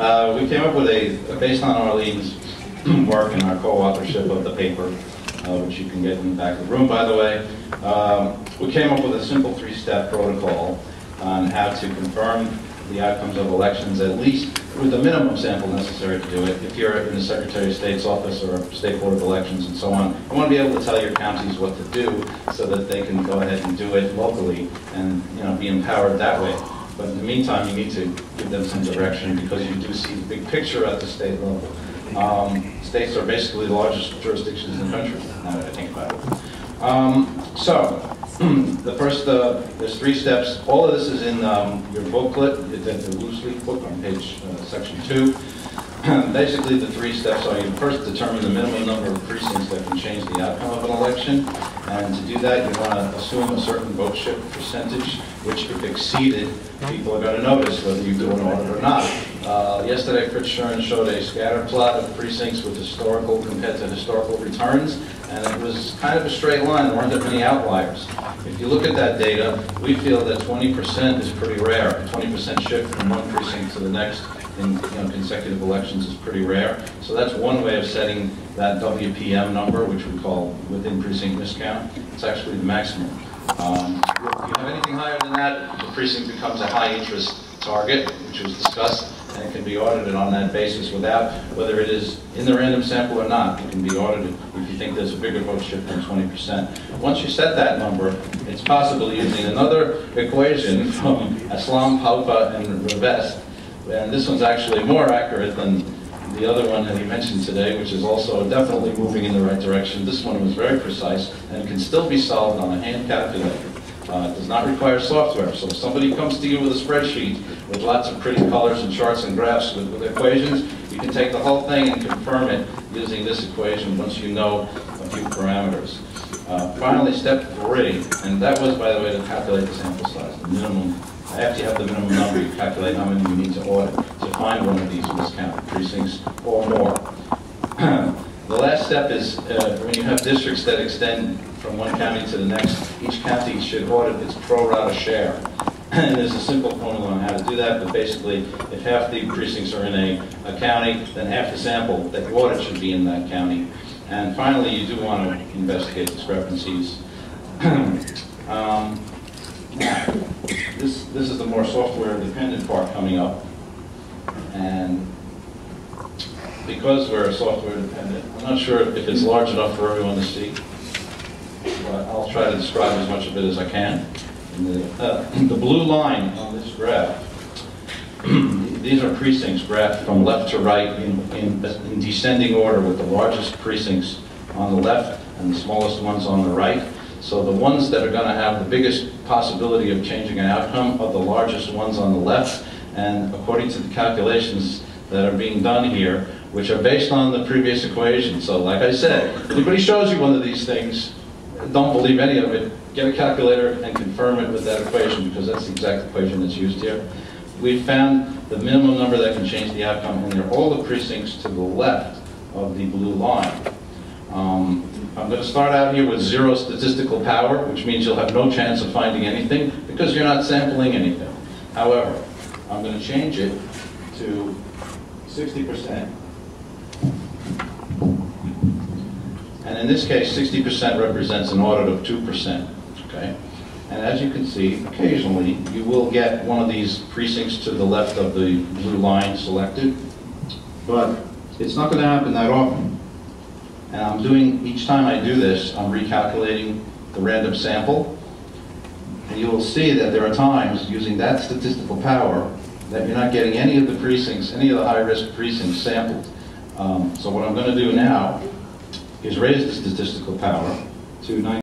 We came up with based on Arlene's work and our co-authorship of the paper, which you can get in the back of the room, by the way. We came up with a simple three-step protocol on how to confirm the outcomes of elections, at least with the minimum sample necessary to do it. If you're in the Secretary of State's office or State Board of Elections and so on, you want to be able to tell your counties what to do so that they can go ahead and do it locally and be empowered that way. But in the meantime, you need to give them some direction because you do see the big picture at the state level. States are basically the largest jurisdictions in the country, now that I think about it. The first, there's 3 steps. All of this is in your booklet, the loose leaf book on page section 2. Basically, the 3 steps are: you first determine the minimum number of precincts that can change the outcome of an election, and to do that, you want to assume a certain vote shift percentage, which, if exceeded, people are going to notice whether you do an audit or not. Yesterday, Fritz Schern showed a scatter plot of precincts with historical compared to historical returns, and it was kind of a straight line. There weren't that many outliers. If you look at that data, we feel that 20% is pretty rare. A 20% shift from one precinct to the next in consecutive elections is pretty rare. So that's one way of setting that WPM number, which we call within precinct miscount. It's actually the maximum. If you have anything higher than that, the precinct becomes a high interest target, which was discussed, and it can be audited on that basis without, whether it is in the random sample or not, it can be audited if you think there's a bigger vote shift than 20%. Once you set that number, it's possible using another equation from Aslam, Paupa, and Revest, and this one's actually more accurate than the other one that he mentioned today, which is also definitely moving in the right direction. This one was very precise and can still be solved on a hand calculator. It does not require software. So if somebody comes to you with a spreadsheet with lots of pretty colors and charts and graphs with equations, you can take the whole thing and confirm it using this equation once you know a few parameters. Finally, step 3, and that was, by the way, to calculate the sample size, the minimum. After you have the minimum number, you calculate how many you need to audit to find one of these miscounted precincts or more. The last step is when you have districts that extend from one county to the next, each county should audit its pro rata share. And there's a simple formula on how to do that, but basically, if half the precincts are in a county, then half the sample that you audit should be in that county. And finally, you do want to investigate discrepancies. This is the more software-dependent part coming up. And because we're software-dependent, I'm not sure if it's large enough for everyone to see, but I'll try to describe as much of it as I can. The blue line on this graph, these are precincts graphed from left to right in descending order, with the largest precincts on the left and the smallest ones on the right. So the ones that are going to have the biggest possibility of changing an outcome are the largest ones on the left, and according to the calculations that are being done here, which are based on the previous equation. So like I said, if anybody shows you one of these things, don't believe any of it. Get a calculator and confirm it with that equation, because that's the exact equation that's used here. We found the minimum number that can change the outcome, and they're all the precincts to the left of the blue line. I'm going to start out here with 0 statistical power, which means you'll have no chance of finding anything because you're not sampling anything. However, I'm going to change it to 60%. And in this case, 60% represents an audit of 2%. Okay? And as you can see, occasionally you will get one of these precincts to the left of the blue line selected, but it's not going to happen that often. And I'm doing, each time I do this, I'm recalculating the random sample. And you will see that there are times, using that statistical power, that you're not getting any of the precincts, any of the high-risk precincts sampled. So what I'm going to do now is raise the statistical power to 90.